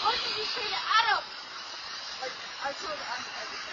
What did you say to Adam? I told Adam everything.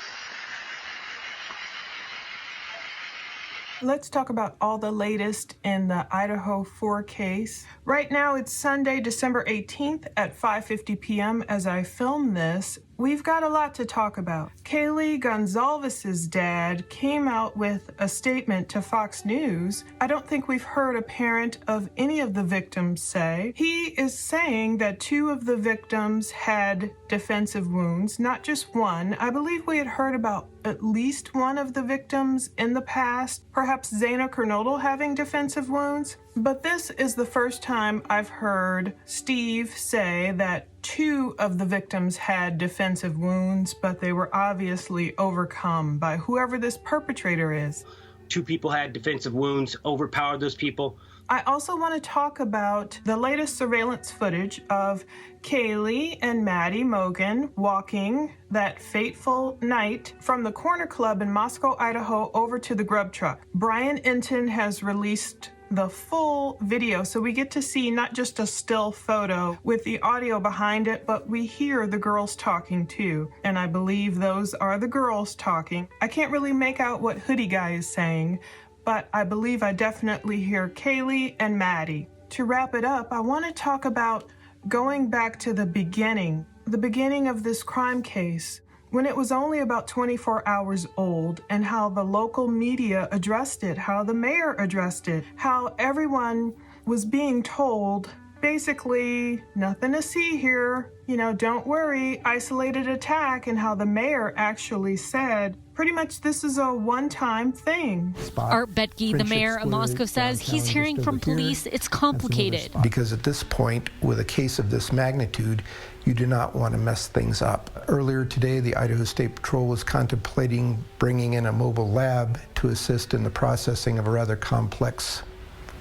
Let's talk about all the latest in the Idaho 4 case. Right now it's Sunday, December 18th at 5:50 p.m. as I film this. We've got a lot to talk about. Kaylee Goncalves' dad came out with a statement to Fox News. I don't think we've heard a parent of any of the victims say. He is saying that 2 of the victims had defensive wounds, not just one. I believe we had heard about at least one of the victims in the past, perhaps Zana Kernodle having defensive wounds. But this is the first time I've heard Steve say that 2 of the victims had defensive wounds, but they were obviously overcome by whoever this perpetrator is. 2 people had defensive wounds, overpowered those people. I also want to talk about the latest surveillance footage of Kaylee and Maddie Mogen walking that fateful night from the Corner Club in Moscow, Idaho, over to the grub truck. Brian Enton has released the full video, so we get to see not just a still photo with the audio behind it, but we hear the girls talking too. And I believe those are the girls talking. I can't really make out what Hoodie Guy is saying, but I believe I definitely hear Kaylee and Maddie. To wrap it up, I want to talk about going back to the beginning of this crime case, when it was only about 24 hours old, and how the local media addressed it, how the mayor addressed it, how everyone was being told, basically, nothing to see here, don't worry, isolated attack, and how the mayor actually said, pretty much this is a one-time thing. Art Betke, the mayor of Moscow, says he's hearing from police it's complicated. Because at this point, with a case of this magnitude, you do not want to mess things up. Earlier today, the Idaho State Patrol was contemplating bringing in a mobile lab to assist in the processing of a rather complex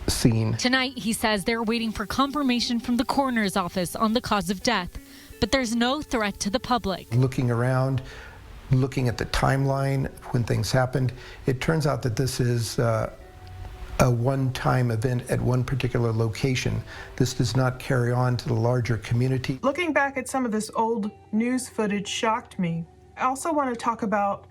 scene. Tonight, he says they're waiting for confirmation from the coroner's office on the cause of death, but there's no threat to the public. Looking around, looking at the timeline when things happened, it turns out that this is a one-time event at one particular location. This does not carry on to the larger community. Looking back at some of this old news footage shocked me. I also want to talk about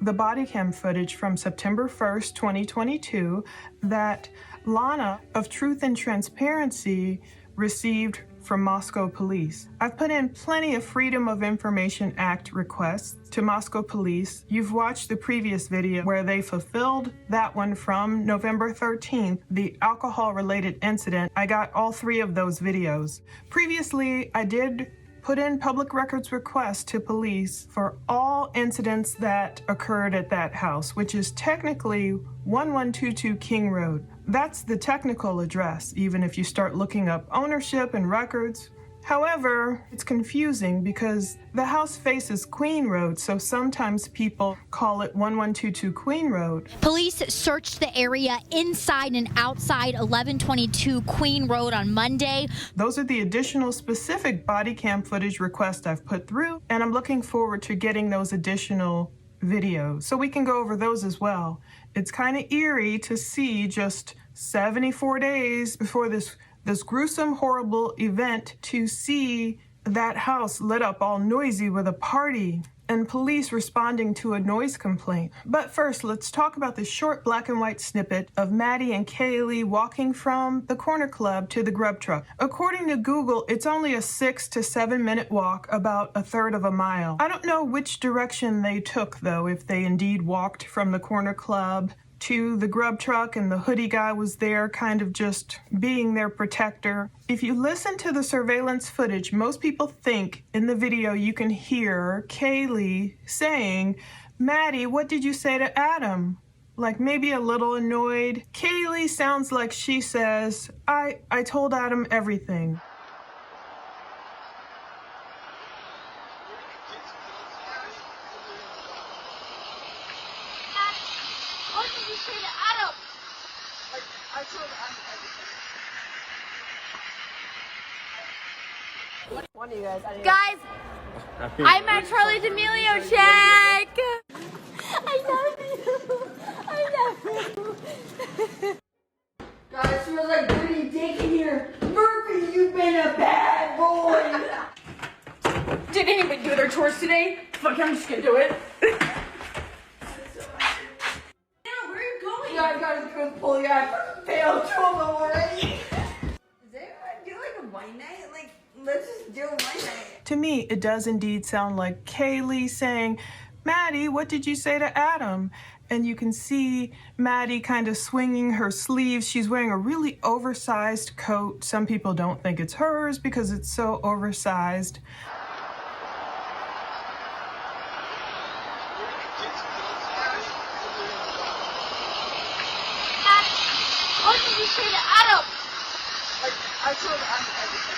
the body cam footage from September 1st, 2022 that Lana of Truth and Transparency received from Moscow police. I've put in plenty of Freedom of Information Act requests to Moscow police. You've watched the previous video where they fulfilled that one from November 13th, the alcohol-related incident. I got all 3 of those videos. Previously, I did put in public records requests to police for all incidents that occurred at that house, which is technically 1122 King Road. That's the technical address, even if you start looking up ownership and records. However, it's confusing because the house faces Queen Road, so sometimes people call it 1122 Queen Road. Police searched the area inside and outside 1122 Queen Road on Monday. Those are the additional specific body cam footage requests I've put through, and I'm looking forward to getting those additional videos so we can go over those as well. It's kind of eerie to see just 74 days before this gruesome, horrible event, to see that house lit up all noisy with a party and police responding to a noise complaint. But first, let's talk about this short black and white snippet of Maddie and Kaylee walking from the Corner Club to the grub truck. According to Google, it's only a 6 to 7 minute walk, about a third of a mile. I don't know which direction they took, though, if they indeed walked from the Corner Club to the grub truck and the hoodie guy was there kind of just being their protector. If you listen to the surveillance footage, most people think in the video you can hear Kaylee saying, "Maddie, what did you say to Adam?" Like maybe a little annoyed. Kaylee sounds like she says, I told Adam everything. What did you say to Adam? I told Adam everything. One of you guys. Guys, I'm at Charlie D'Amelio check. I love you. I love you. Guys, feels like chores today. Fuck, I'm just gonna do it. I gotta go pull you out. Failed 12 already. Does anyone do like a white night? Like, let's just do a white night. To me, it does indeed sound like Kaylee saying, Maddie, what did you say to Adam? And you can see Maddie kind of swinging her sleeves. She's wearing a really oversized coat. Some people don't think it's hers because it's so oversized. What did you say to Adam? Like, I told Adam everything.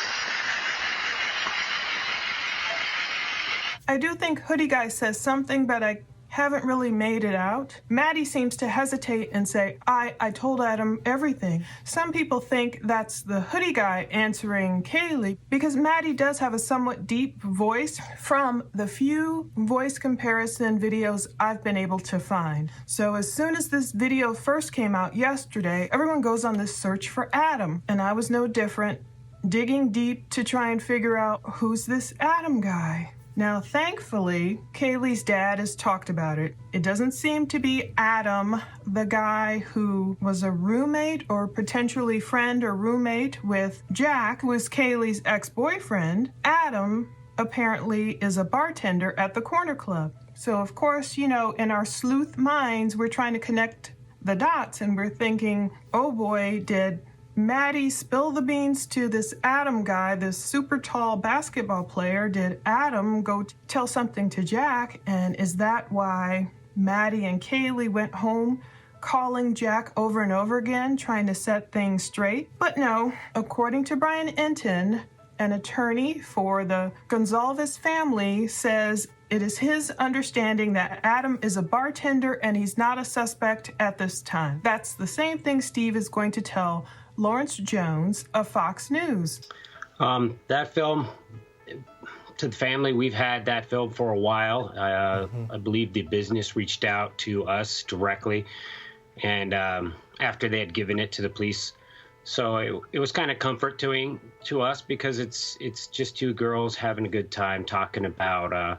I do think Hoodie Guy says something, but I haven't really made it out. Maddie seems to hesitate and say, I told Adam everything. Some people think that's the Hoodie Guy answering Kaylee because Maddie does have a somewhat deep voice from the few voice comparison videos I've been able to find. So as soon as this video first came out yesterday, everyone goes on this search for Adam, and I was no different, digging deep to try and figure out who's this Adam guy. Now, thankfully, Kaylee's dad has talked about it. It doesn't seem to be Adam, the guy who was a roommate or potentially friend or roommate with Jack, who was Kaylee's ex-boyfriend. Adam apparently is a bartender at the Corner Club. So, of course, you know, in our sleuth minds, we're trying to connect the dots, and we're thinking, oh boy, did Maddie spill the beans to this Adam guy, this super tall basketball player? Did Adam go tell something to Jack? And is that why Maddie and Kaylee went home calling Jack over and over again, trying to set things straight? But no, according to Brian Enton, an attorney for the Goncalves family, says it is his understanding that Adam is a bartender and he's not a suspect at this time. That's the same thing Steve is going to tell Lawrence Jones of Fox News. That film, to the family, we've had that film for a while. I believe the business reached out to us directly, and after they had given it to the police. So it was kind of comforting to us because it's just two girls having a good time talking about,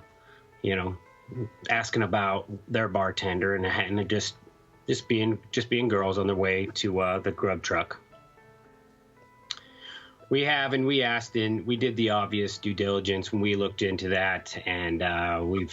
asking about their bartender and just being girls on their way to the grub truck. We asked, and we did the obvious due diligence when we looked into that, and it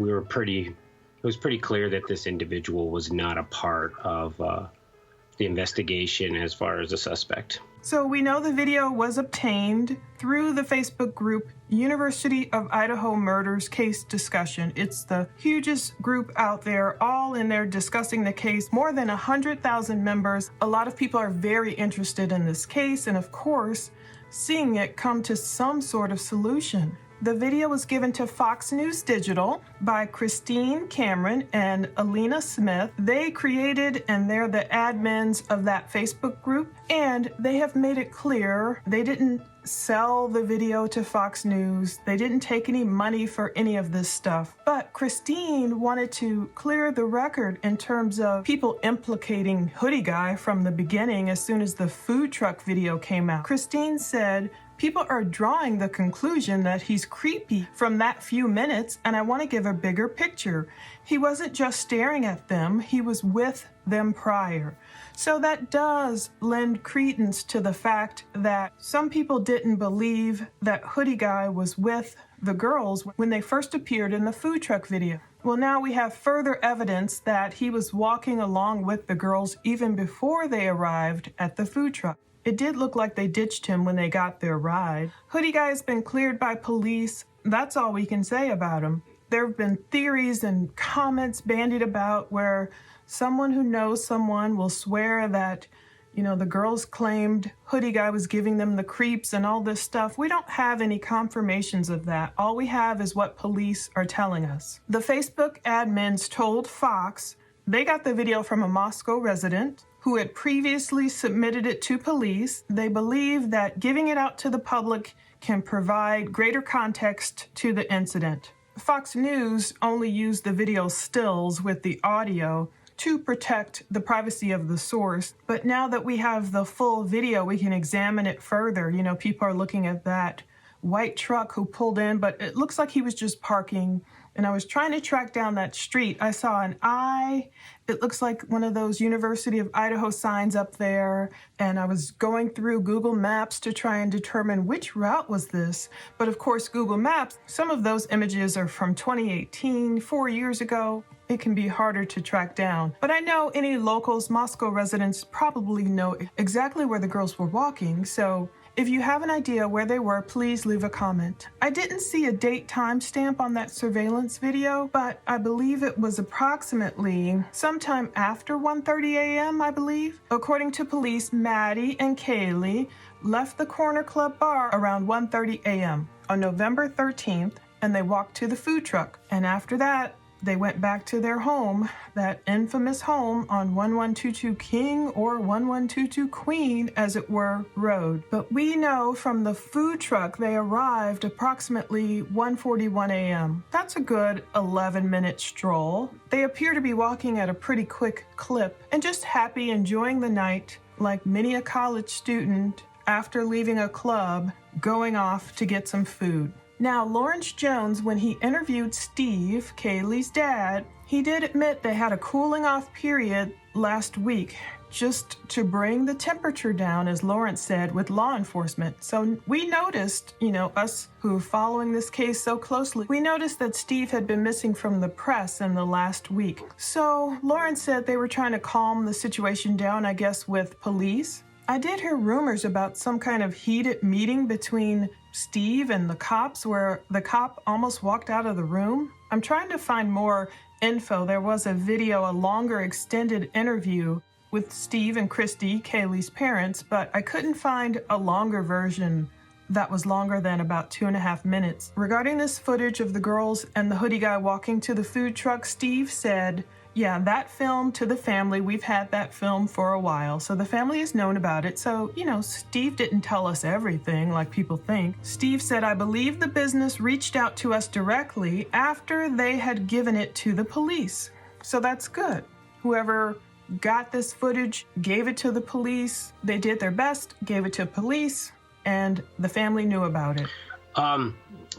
was pretty clear that this individual was not a part of the investigation as far as a suspect. So we know the video was obtained through the Facebook group University of Idaho Murders Case Discussion. It's the hugest group out there, all in there discussing the case. More than 100,000 members. A lot of people are very interested in this case, and of course, seeing it come to some sort of solution. The video was given to Fox News Digital by Christine Cameron and Alina Smith. They created and they're the admins of that Facebook group, and they have made it clear they didn't sell the video to Fox News. They didn't take any money for any of this stuff. But Christine wanted to clear the record in terms of people implicating Hoodie Guy from the beginning as soon as the food truck video came out. Christine said, people are drawing the conclusion that he's creepy from that few minutes, and I want to give a bigger picture. He wasn't just staring at them, he was with them prior. So that does lend credence to the fact that some people didn't believe that Hoodie Guy was with the girls when they first appeared in the food truck video. Well, now we have further evidence that he was walking along with the girls even before they arrived at the food truck. It did look like they ditched him when they got their ride. Hoodie Guy has been cleared by police. That's all we can say about him. There have been theories and comments bandied about where someone who knows someone will swear that, the girls claimed Hoodie Guy was giving them the creeps and all this stuff. We don't have any confirmations of that. All we have is what police are telling us. The Facebook admins told Fox they got the video from a Moscow resident who had previously submitted it to police. They believe that giving it out to the public can provide greater context to the incident. Fox News only used the video stills with the audio to protect the privacy of the source. But now that we have the full video, we can examine it further. People are looking at that white truck who pulled in, but it looks like he was just parking. And I was trying to track down that street. I saw an eye. It looks like one of those University of Idaho signs up there. And I was going through Google Maps to try and determine which route was this. But of course, Google Maps, some of those images are from 2018, 4 years ago. It can be harder to track down. But I know any locals, Moscow residents, probably know exactly where the girls were walking. So if you have an idea where they were, please leave a comment. I didn't see a date timestamp on that surveillance video, but I believe it was approximately sometime after 1:30 a.m., I believe. According to police, Maddie and Kaylee left the Corner Club bar around 1:30 a.m. on November 13th, and they walked to the food truck. And after that, they went back to their home, that infamous home on 1122 King or 1122 Queen, as it were, road. But we know from the food truck they arrived approximately 1:41 a.m. That's a good 11-minute stroll. They appear to be walking at a pretty quick clip and just happy, enjoying the night like many a college student after leaving a club, going off to get some food. Now, Lawrence Jones, when he interviewed Steve, Kaylee's dad, he did admit they had a cooling off period last week just to bring the temperature down, as Lawrence said, with law enforcement. So we noticed, us who are following this case so closely, we noticed that Steve had been missing from the press in the last week. So Lawrence said they were trying to calm the situation down, I guess, with police. I did hear rumors about some kind of heated meeting between Steve and the cops where the cop almost walked out of the room. I'm trying to find more info. There was a video, a longer extended interview with Steve and Christy, Kaylee's parents, but I couldn't find a longer version that was longer than about 2.5 minutes. Regarding this footage of the girls and the hoodie guy walking to the food truck, Steve said, yeah, that film to the family, we've had that film for a while, so the family has known about it. So, Steve didn't tell us everything like people think. Steve said, I believe the business reached out to us directly after they had given it to the police. So that's good. Whoever got this footage gave it to the police. They did their best, gave it to police, and the family knew about it.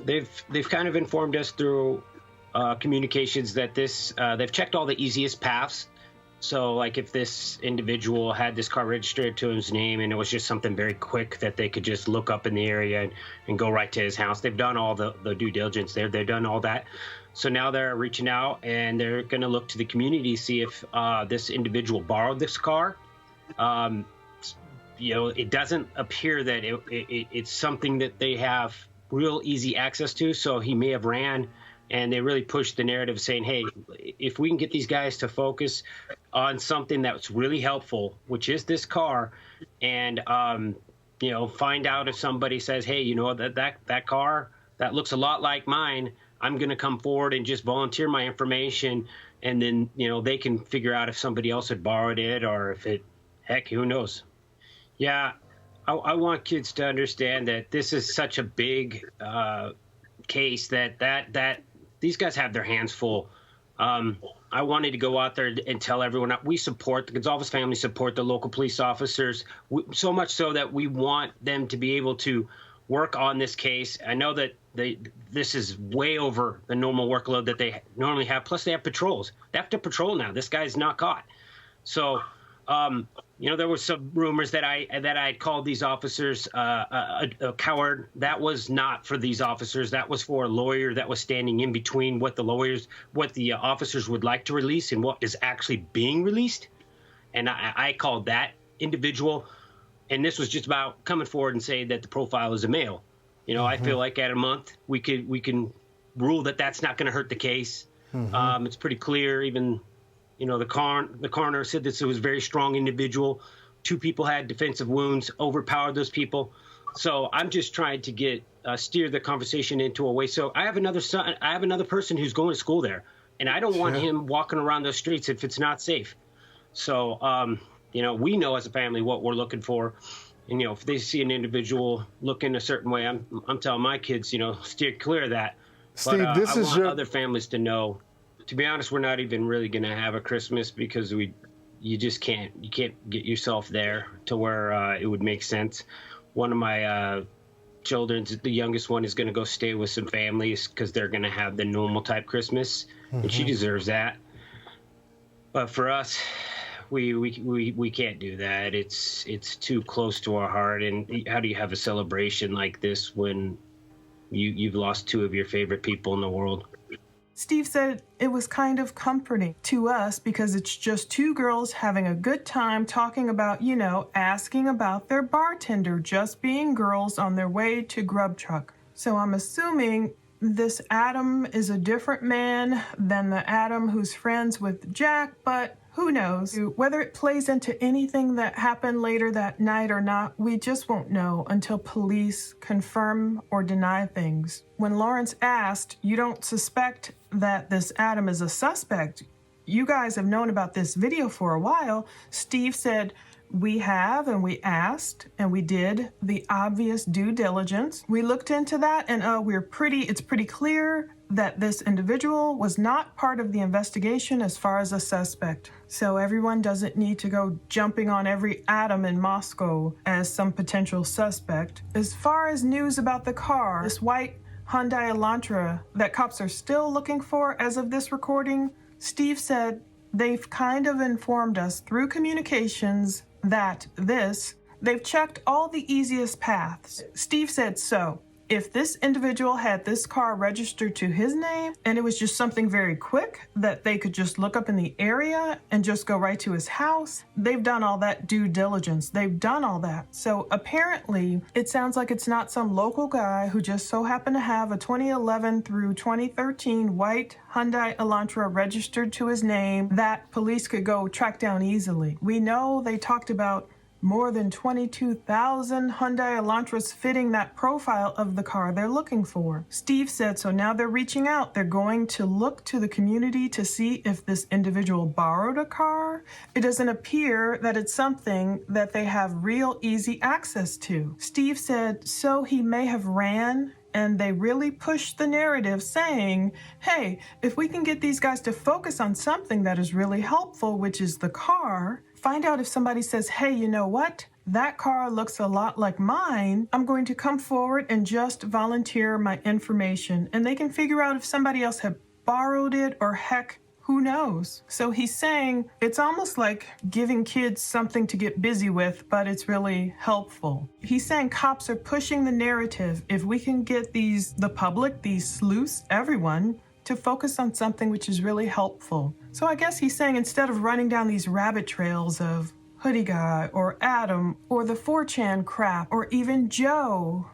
They've kind of informed us through communications that they've checked all the easiest paths. So like if this individual had this car registered to his name and it was just something very quick that they could just look up in the area and go right to his house, they've done all the due diligence there. They've done all that. So now they're reaching out and they're going to look to the community, see if this individual borrowed this car. It doesn't appear that it's something that they have real easy access to. So he may have ran. And they really pushed the narrative saying, hey, if we can get these guys to focus on something that's really helpful, which is this car, and, find out if somebody says, hey, that car, that looks a lot like mine, I'm going to come forward and just volunteer my information. And then, they can figure out if somebody else had borrowed it or if who knows? Yeah, I want kids to understand that this is such a big case that these guys have their hands full. I wanted to go out there and tell everyone we support the Goncalves family, support the local police officers, so much so that we want them to be able to work on this case. I know that this is way over the normal workload that they normally have. Plus, they have patrols. They have to patrol now. This guy's not caught. So, there were some rumors that I called these officers a coward. That was not for these officers. That was for a lawyer that was standing in between what the officers would like to release and what is actually being released. And I called that individual. And this was just about coming forward and saying that the profile is a male. I feel like at a month we can rule that that's not going to hurt the case. It's pretty clear. Even the coroner said this was a very strong individual. 2 people had defensive wounds, overpowered those people. So I'm just trying to steer the conversation into a way. So I have another person who's going to school there, and I don't want him walking around those streets if it's not safe. So, we know as a family what we're looking for. And, if they see an individual looking a certain way, I'm telling my kids, steer clear of that. Steve, but, this I is want other families to know. To be honest, we're not even really going to have a Christmas because you just can't get yourself there to where it would make sense. One of my children's, the youngest one is going to go stay with some families because they're going to have the normal type Christmas, and she deserves that. But for us, we can't do that. It's too close to our heart. And how do you have a celebration like this when you've lost two of your favorite people in the world? Steve said it was kind of comforting to us because it's just two girls having a good time talking about, asking about their bartender, just being girls on their way to Grub Truck. So I'm assuming this Adam is a different man than the Adam who's friends with Jack, but who knows? Whether it plays into anything that happened later that night or not, we just won't know until police confirm or deny things. When Lawrence asked, you don't suspect that this Adam is a suspect? You guys have known about this video for a while. Steve said, we have, and we asked, and we did the obvious due diligence. We looked into that, and it's pretty clear that this individual was not part of the investigation as far as a suspect. So everyone doesn't need to go jumping on every Adam in Moscow as some potential suspect. As far as news about the car, this white Hyundai Elantra that cops are still looking for as of this recording, Steve said they've kind of informed us through communications that they've checked all the easiest paths. Steve said so. If this individual had this car registered to his name and it was just something very quick that they could just look up in the area and just go right to his house, they've done all that due diligence. They've done all that. So apparently it sounds like it's not some local guy who just so happened to have a 2011 through 2013 white Hyundai Elantra registered to his name that police could go track down easily. We know they talked about more than 22,000 Hyundai Elantras fitting that profile of the car they're looking for. Steve said, so now they're reaching out. They're going to look to the community to see if this individual borrowed a car. It doesn't appear that it's something that they have real easy access to. Steve said, so he may have ran, and they really pushed the narrative saying, hey, if we can get these guys to focus on something that is really helpful, which is the car, find out if somebody says, hey, you know what? That car looks a lot like mine. I'm going to come forward and just volunteer my information. And they can figure out if somebody else had borrowed it or heck, who knows? So he's saying it's almost like giving kids something to get busy with, but it's really helpful. He's saying cops are pushing the narrative. If we can get the public, these sleuths, everyone, to focus on something which is really helpful. So I guess he's saying instead of running down these rabbit trails of Hoodie Guy or Adam or the 4chan crap or even Joe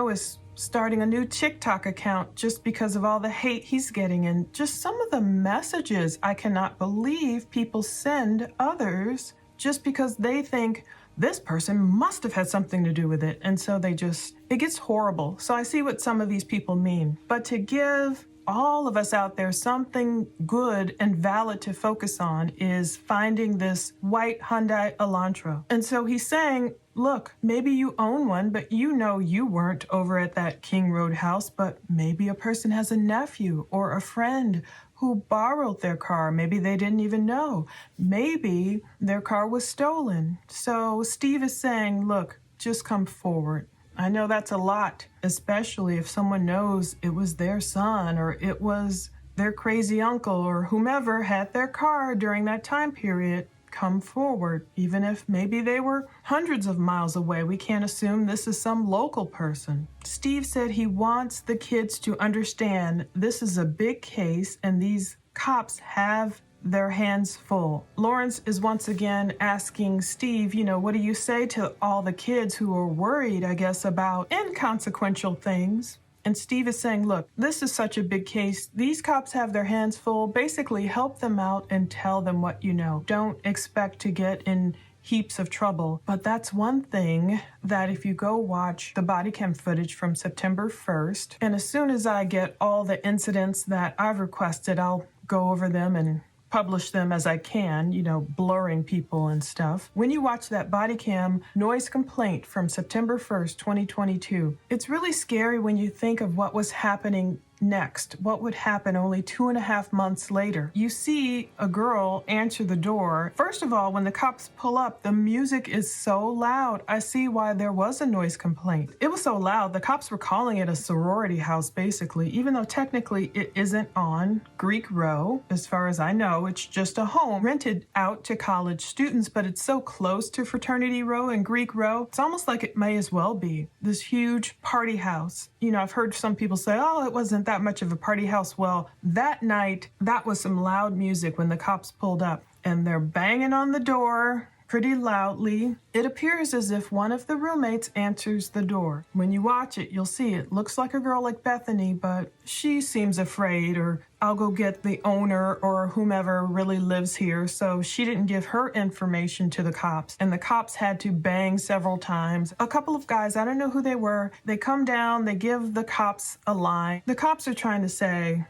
is starting a new TikTok account just because of all the hate he's getting, and just some of the messages I cannot believe people send others just because they think this person must have had something to do with it. And so it gets horrible. So I see what some of these people mean. But to give all of us out there something good and valid to focus on is finding this white Hyundai Elantra. And so he's saying, look, maybe you own one, but you weren't over at that King Road house, but maybe a person has a nephew or a friend who borrowed their car. Maybe they didn't even know. Maybe their car was stolen. So Steve is saying, look, just come forward. I know that's a lot, especially if someone knows it was their son or it was their crazy uncle or whomever had their car during that time period. Come forward, even if maybe they were hundreds of miles away. We can't assume this is some local person. Steve said he wants the kids to understand this is a big case and these cops have their hands full. Lawrence is once again asking Steve, what do you say to all the kids who are worried, I guess, about inconsequential things? And Steve is saying, look, this is such a big case. These cops have their hands full. Basically, help them out and tell them what you know. Don't expect to get in heaps of trouble. But that's one thing that if you go watch the body cam footage from September 1st, and as soon as I get all the incidents that I've requested, I'll go over them and publish them as I can, blurring people and stuff. When you watch that body cam noise complaint from September 1st, 2022, it's really scary when you think of what was happening next? What would happen only 2.5 months later? You see a girl answer the door. First of all, when the cops pull up, the music is so loud. I see why there was a noise complaint. It was so loud, the cops were calling it a sorority house, basically, even though technically it isn't on Greek Row. As far as I know, it's just a home rented out to college students, but it's so close to Fraternity Row and Greek Row, it's almost like it may as well be this huge party house. You know, I've heard some people say, oh, it wasn't that much of a party house. Well, that night, that was some loud music when the cops pulled up, and they're banging on the door pretty loudly. It appears as if one of the roommates answers the door. When you watch it, you'll see it looks like a girl like Bethany, but she seems afraid, or I'll go get the owner or whomever really lives here. So she didn't give her information to the cops, and the cops had to bang several times. A couple of guys, I don't know who they were, they come down, they give the cops a line. The cops are trying to say,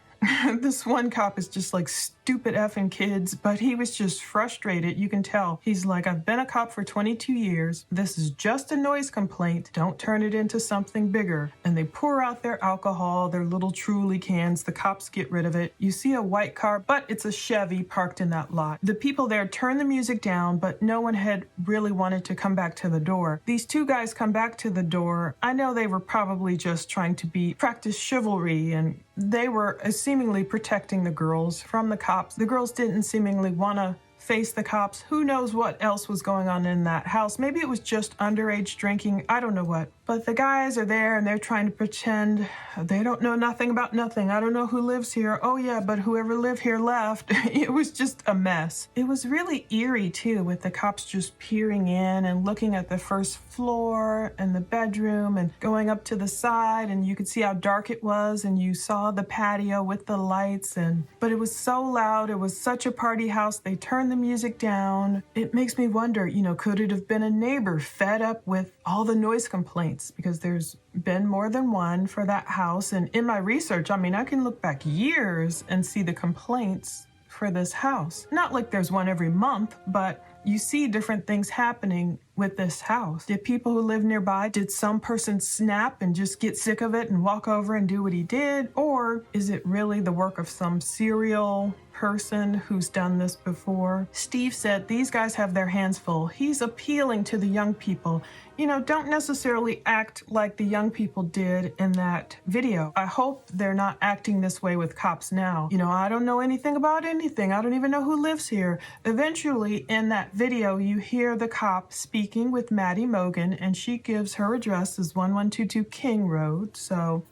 this one cop is just like stupid effing kids, but he was just frustrated. You can tell. He's like, I've been a cop for 22 years. This is just a noise complaint. Don't turn it into something bigger. And they pour out their alcohol, their little Truly cans. The cops get rid of it. You see a white car, but it's a Chevy parked in that lot. The people there turn the music down, but no one had really wanted to come back to the door. These two guys come back to the door. I know they were probably just trying to practice chivalry, and they were seemingly protecting the girls from the cops. The girls didn't seemingly want to face the cops. Who knows what else was going on in that house? Maybe it was just underage drinking. I don't know what. But the guys are there and they're trying to pretend they don't know nothing about nothing. I don't know who lives here. Oh yeah, but whoever lived here left. It was just a mess. It was really eerie too, with the cops just peering in and looking at the first floor and the bedroom and going up to the side, and you could see how dark it was, and you saw the patio with the lights, but it was so loud. It was such a party house. They turned the music down. It makes me wonder, could it have been a neighbor fed up with all the noise complaints? Because there's been more than one for that house. And in my research, I can look back years and see the complaints for this house. Not like there's one every month, but you see different things happening with this house. Did people who live nearby, did some person snap and just get sick of it and walk over and do what he did? Or is it really the work of some serial person who's done this before? Steve said these guys have their hands full. He's appealing to the young people. Don't necessarily act like the young people did in that video. I hope they're not acting this way with cops now. I don't know anything about anything. I don't even know who lives here. Eventually, in that video, you hear the cop speaking with Maddie Mogen, and she gives her address as 1122 King Road.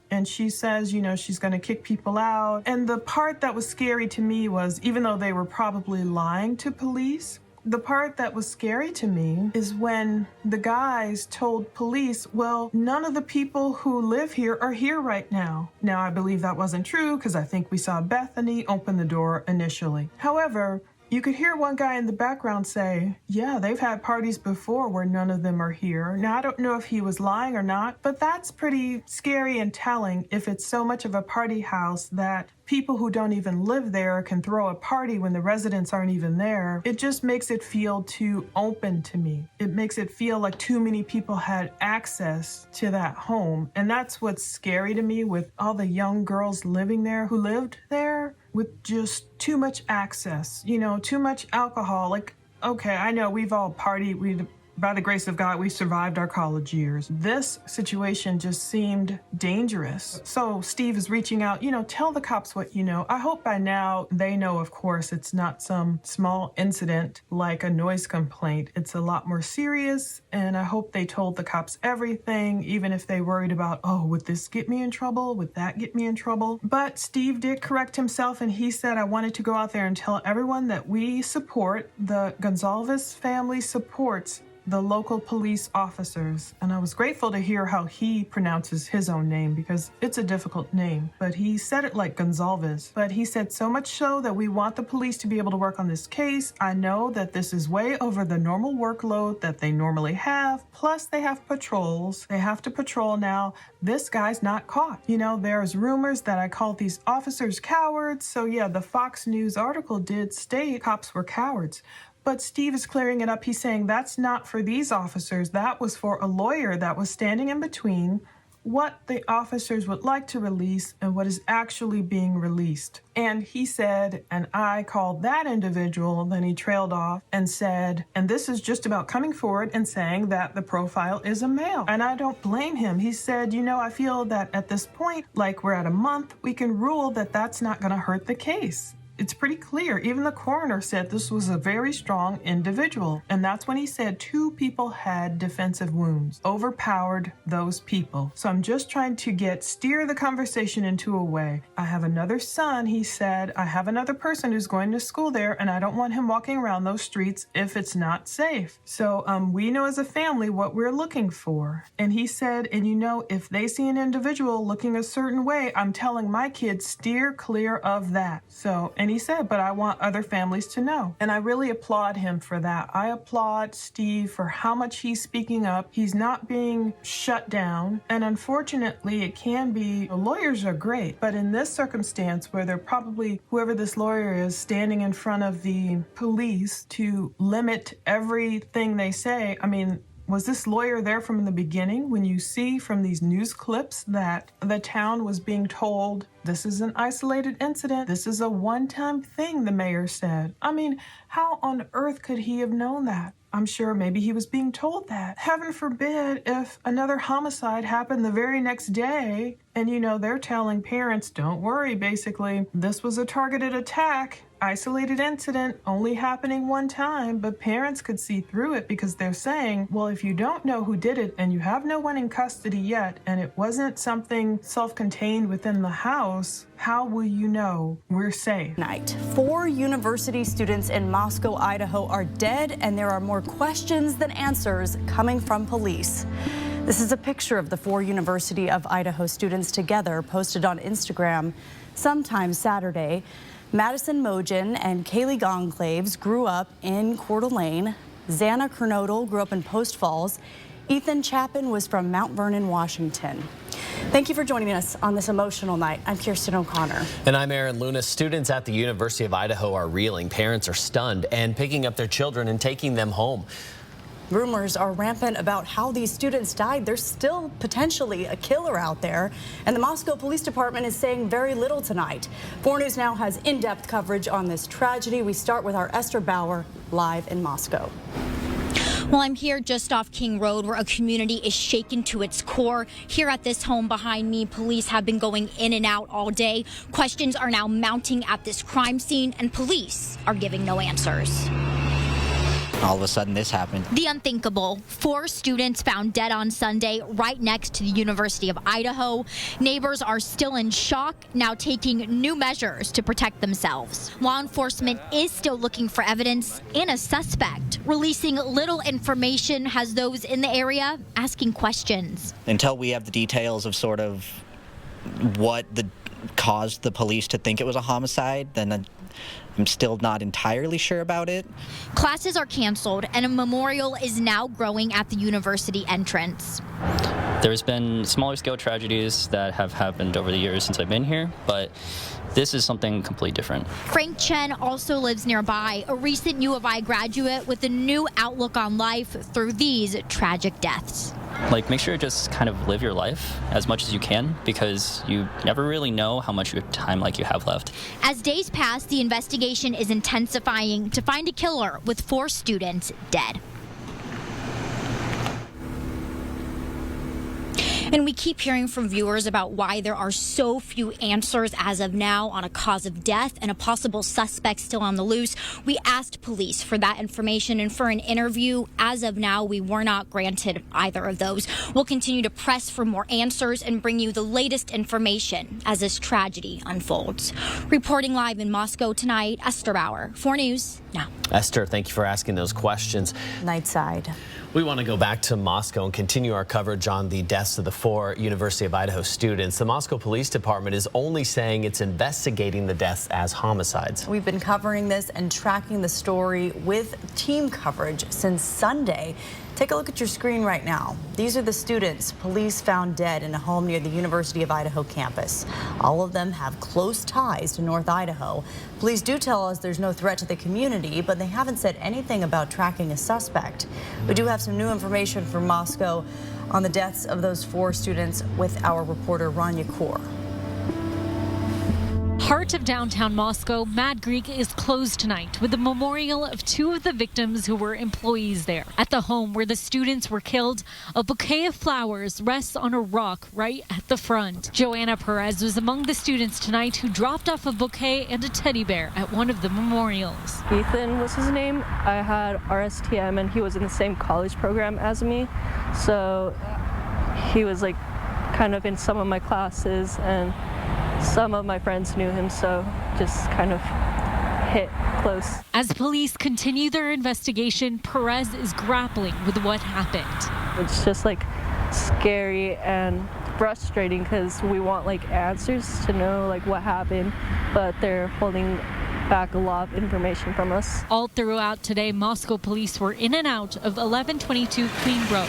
And she says, she's going to kick people out. And the part that was scary to me was, even though they were probably lying to police, the part that was scary to me is when the guys told police, well, none of the people who live here are here right now. Now, I believe that wasn't true because I think we saw Bethany open the door initially. However, you could hear one guy in the background say, yeah, they've had parties before where none of them are here. Now, I don't know if he was lying or not, but that's pretty scary and telling if it's so much of a party house that people who don't even live there can throw a party when the residents aren't even there. It just makes it feel too open to me. It makes it feel like too many people had access to that home. And that's what's scary to me with all the young girls living there who lived there with just too much access, too much alcohol. Like, okay, I know we've all partied. By the grace of God, we survived our college years. This situation just seemed dangerous. So Steve is reaching out, tell the cops what you know. I hope by now they know, of course, it's not some small incident like a noise complaint. It's a lot more serious, and I hope they told the cops everything, even if they worried about, oh, would this get me in trouble? Would that get me in trouble? But Steve did correct himself, and he said, I wanted to go out there and tell everyone that we support, the Goncalves family supports the local police officers. And I was grateful to hear how he pronounces his own name, because it's a difficult name, but he said it like Goncalves. But he said so much so that we want the police to be able to work on this case. I know that this is way over the normal workload that they normally have. Plus they have patrols. They have to patrol now. This guy's not caught. There's rumors that I called these officers cowards. So yeah, the Fox News article did state cops were cowards. But Steve is clearing it up. He's saying that's not for these officers. That was for a lawyer that was standing in between what the officers would like to release and what is actually being released. And he said, and I called that individual, then he trailed off and said, and this is just about coming forward and saying that the profile is a male. And I don't blame him. He said, you know, I feel that at this point, like we're at a month, we can rule that that's not going to hurt the case. It's pretty clear. Even the coroner said this was a very strong individual. And that's when he said 2 people had defensive wounds, overpowered those people. So I'm just trying to steer the conversation into a way. I have another son, he said. I have another person who's going to school there, and I don't want him walking around those streets if it's not safe. So we know as a family what we're looking for. And he said, and you know, if they see an individual looking a certain way, I'm telling my kids, steer clear of that. So, and he said, but I want other families to know. And I really applaud him for that. I applaud Steve for how much he's speaking up. He's not being shut down. And unfortunately, it can be, lawyers are great, but in this circumstance where they're probably, whoever this lawyer is, standing in front of the police to limit everything they say, I mean, was this lawyer there from the beginning? When you see from these news clips that the town was being told, this is an isolated incident, this is a one-time thing, the mayor said. I mean, how on earth could he have known that? I'm sure maybe he was being told that. Heaven forbid if another homicide happened the very next day and, you know, they're telling parents, don't worry, basically, this was a targeted attack. Isolated incident, only happening one time, but parents could see through it because they're saying, well, if you don't know who did it and you have no one in custody yet and it wasn't something self-contained within the house, how will you know we're safe? Night. 4 university students in Moscow, Idaho are dead, and there are more questions than answers coming from police. This is a picture of the 4 University of Idaho students together posted on Instagram sometime Saturday. Maddie Mogen and Kaylee Goncalves grew up in Coeur d'Alene. Xana Kernodle grew up in Post Falls. Ethan Chapin was from Mount Vernon, Washington. Thank you for joining us on this emotional night. I'm Kirsten O'Connor. And I'm Aaron Luna. Students at the University of Idaho are reeling. Parents are stunned and picking up their children and taking them home. Rumors are rampant about how these students died. There's still potentially a killer out there, and the Moscow Police Department is saying very little tonight. 4 News Now has in-depth coverage on this tragedy. We start with our Esther Bauer live in Moscow. Well, I'm here just off King Road where a community is shaken to its core. Here at this home behind me, police have been going in and out all day. Questions are now mounting at this crime scene, and police are giving no answers. All of a sudden this happened. The unthinkable. 4 students found dead on Sunday right next to the University of Idaho. Neighbors are still in shock, now taking new measures to protect themselves. Law enforcement is still looking for evidence and a suspect. Releasing little information has those in the area asking questions. Until we have the details of sort of what caused the police to think it was a homicide, then I'm still not entirely sure about it. Classes are canceled and a memorial is now growing at the university entrance. There's been smaller scale tragedies that have happened over the years since I've been here, but this is something completely different. Frank Chen also lives nearby, a recent U of I graduate with a new outlook on life through these tragic deaths. Like, make sure to just kind of live your life as much as you can, because you never really know how much time you have left. As days pass, the investigation is intensifying to find a killer with 4 students dead. And we keep hearing from viewers about why there are so few answers as of now on a cause of death and a possible suspect still on the loose. We asked police for that information and for an interview. As of now, we were not granted either of those. We'll continue to press for more answers and bring you the latest information as this tragedy unfolds. Reporting live in Moscow tonight, Esther Bauer, 4 News Now. Esther, thank you for asking those questions. Nightside. We want to go back to Moscow and continue our coverage on the deaths of the 4 University of Idaho students. The Moscow Police Department is only saying it's investigating the deaths as homicides. We've been covering this and tracking the story with team coverage since Sunday. Take a look at your screen right now. These are the students police found dead in a home near the University of Idaho campus. All of them have close ties to North Idaho. Police do tell us there's no threat to the community, but and they haven't said anything about tracking a suspect. We do have some new information from Moscow on the deaths of those 4 students with our reporter Rania Kaur. Heart of downtown Moscow, Mad Greek is closed tonight with a memorial of 2 of the victims who were employees there. At the home where the students were killed, a bouquet of flowers rests on a rock right at the front. Joanna Perez was among the students tonight who dropped off a bouquet and a teddy bear at one of the memorials. Ethan was his name. I had RSTM and he was in the same college program as me. So he was like kind of in some of my classes, and some of my friends knew him, so just kind of hit close. As police continue their investigation, Perez is grappling with what happened. It's just like scary and frustrating because we want like answers to know like what happened, but they're holding back a lot of information from us. All throughout today, Moscow police were in and out of 1122 Queen Road,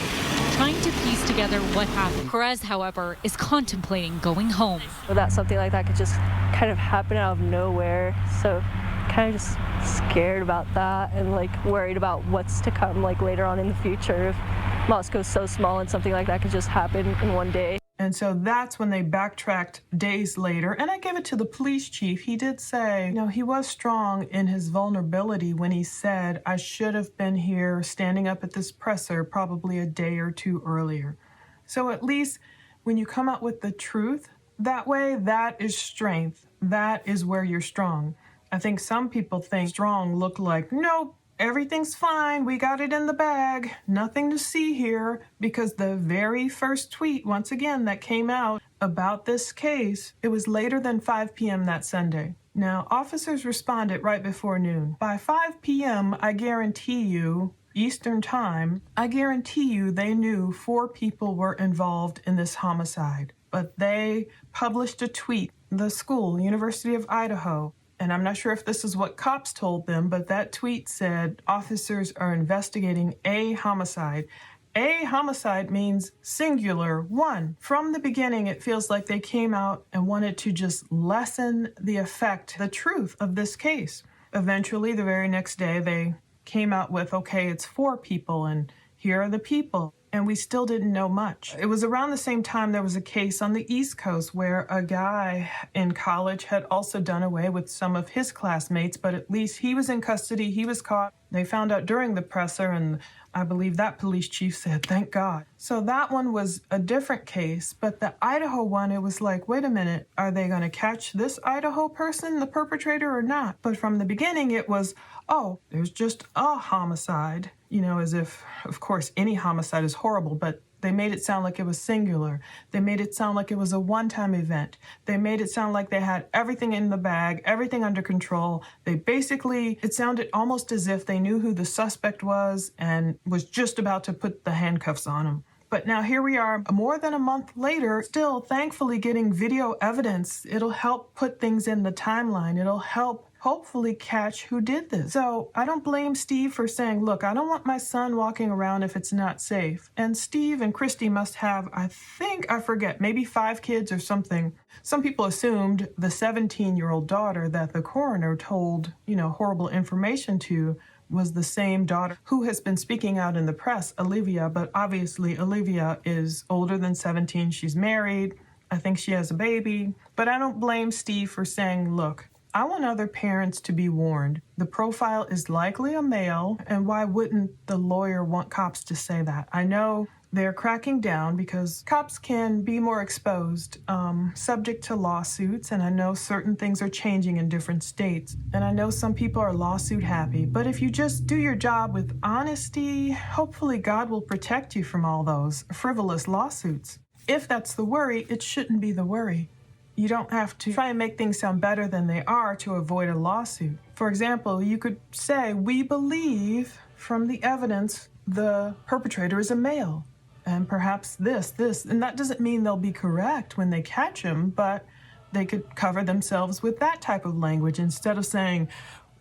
trying to piece together what happened. Perez, however, is contemplating going home. That something like that could just kind of happen out of nowhere. So kind of just scared about that and like worried about what's to come like later on in the future. If Moscow's so small and something like that could just happen in one day. And so that's when they backtracked days later. And I give it to the police chief. He did say, you know, he was strong in his vulnerability when he said, I should have been here standing up at this presser probably a day or 2 earlier. So at least when you come out with the truth that way, that is strength. That is where you're strong. I think some people think strong look like, nope, everything's fine, we got it in the bag, nothing to see here, because the very first tweet, once again, that came out about this case, it was later than 5 p.m. that Sunday. Now, officers responded right before noon. By 5 p.m., I guarantee you, Eastern Time, I guarantee you they knew 4 people were involved in this homicide. But they published a tweet, the school, University of Idaho, and I'm not sure if this is what cops told them, but that tweet said officers are investigating a homicide. A homicide means singular, one. From the beginning, it feels like they came out and wanted to just lessen the effect, the truth of this case. Eventually, the very next day, they came out with, okay, it's 4 people, and here are the people. And we still didn't know much. It was around the same time there was a case on the East Coast where a guy in college had also done away with some of his classmates, but at least he was in custody, he was caught. They found out during the presser, and I believe that police chief said, thank God. So that one was a different case, but the Idaho one, it was like, wait a minute, are they gonna catch this Idaho person, the perpetrator, or not? But from the beginning, it was, oh, there's just a homicide. You know, as if, of course, any homicide is horrible, but they made it sound like it was singular. They made it sound like it was a one-time event. They made it sound like they had everything in the bag, everything under control. They basically, it sounded almost as if they knew who the suspect was and was just about to put the handcuffs on him. But now here we are, more than a month later, still thankfully getting video evidence. It'll help put things in the timeline. It'll help hopefully catch who did this. So I don't blame Steve for saying, look, I don't want my son walking around if it's not safe. And Steve and Christy must have, I forget, maybe 5 kids or something. Some people assumed the 17-year-old daughter that the coroner told, horrible information to was the same daughter who has been speaking out in the press, Olivia, but obviously Olivia is older than 17. She's married. I think she has a baby. But I don't blame Steve for saying, look, I want other parents to be warned. The profile is likely a male, and why wouldn't the lawyer want cops to say that? I know they're cracking down because cops can be more exposed, subject to lawsuits, and I know certain things are changing in different states, and I know some people are lawsuit happy, but if you just do your job with honesty, hopefully God will protect you from all those frivolous lawsuits. If that's the worry, it shouldn't be the worry. You don't have to try and make things sound better than they are to avoid a lawsuit. For example, you could say, we believe from the evidence the perpetrator is a male. And perhaps this. And that doesn't mean they'll be correct when they catch him, but they could cover themselves with that type of language instead of saying,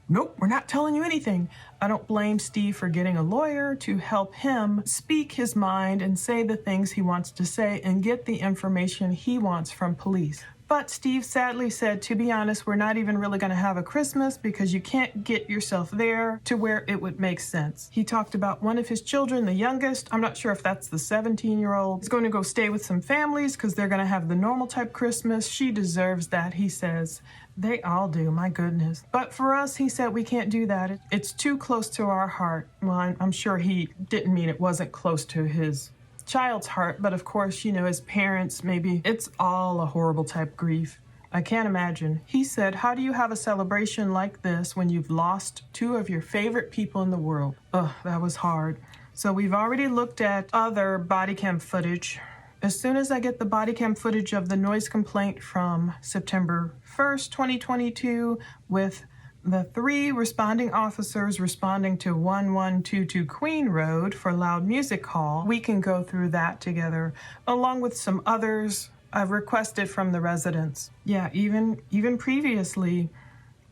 nope, we're not telling you anything. I don't blame Steve for getting a lawyer to help him speak his mind and say the things he wants to say and get the information he wants from police. But Steve sadly said, to be honest, we're not even really going to have a Christmas because you can't get yourself there to where it would make sense. He talked about one of his children, the youngest, I'm not sure if that's the 17-year-old, is going to go stay with some families because they're going to have the normal type Christmas. She deserves that, he says. They all do, my goodness. But for us, he said, we can't do that. It's too close to our heart. Well, I'm sure he didn't mean it wasn't close to his child's heart, but of course, you know, as parents, maybe it's all a horrible type grief. I can't imagine. He said, how do you have a celebration like this when you've lost two of your favorite people in the world? Ugh, that was hard. So we've already looked at other body cam footage. As soon as I get the body cam footage of the noise complaint from September 1st, 2022, with the 3 responding officers responding to 1122 Queen Road for loud music call, we can go through that together, along with some others I've requested from the residents. Yeah, even previously,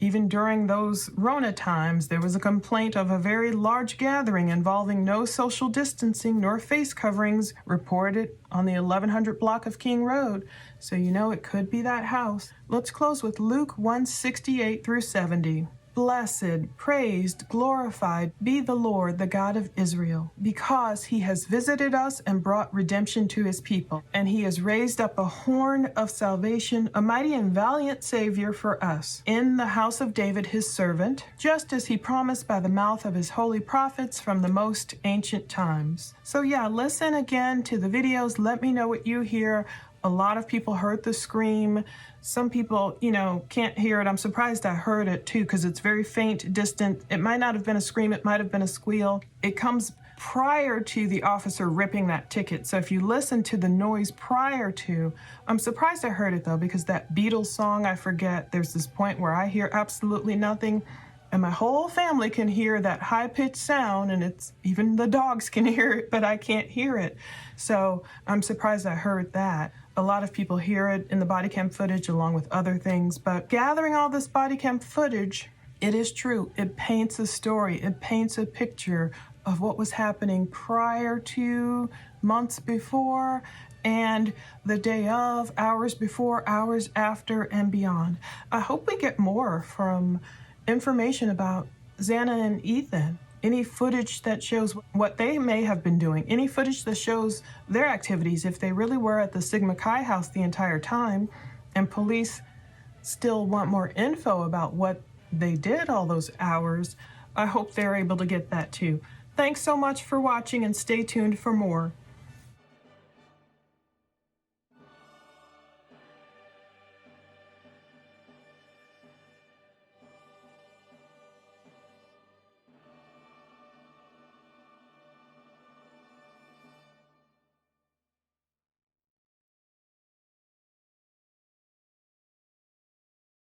even during those Rona times, there was a complaint of a very large gathering involving no social distancing nor face coverings reported on the 1100 block of King Road. So you know it could be that house. Let's close with Luke 1:68 through 70. Blessed, praised, glorified be the Lord, the God of Israel, because he has visited us and brought redemption to his people. And he has raised up a horn of salvation, a mighty and valiant Savior for us, in the house of David his servant, just as he promised by the mouth of his holy prophets from the most ancient times. So yeah, listen again to the videos. Let me know what you hear. A lot of people heard the scream. Some people, you know, can't hear it. I'm surprised I heard it too, because it's very faint, distant. It might not have been a scream. It might have been a squeal. It comes prior to the officer ripping that ticket. So if you listen to the noise prior to, I'm surprised I heard it though, because that Beatles song, I forget, there's this point where I hear absolutely nothing. And my whole family can hear that high-pitched sound, and it's even the dogs can hear it, but I can't hear it. So I'm surprised I heard that. A lot of people hear it in the body cam footage along with other things, but gathering all this body cam footage, it is true. It paints a story. It paints a picture of what was happening prior to, months before, and the day of, hours before, hours after, and beyond. I hope we get more from information about Xana and Ethan. Any footage that shows what they may have been doing. Any footage that shows their activities, if they really were at the Sigma Chi house the entire time, and police still want more info about what they did all those hours, I hope they're able to get that too. Thanks so much for watching, and stay tuned for more.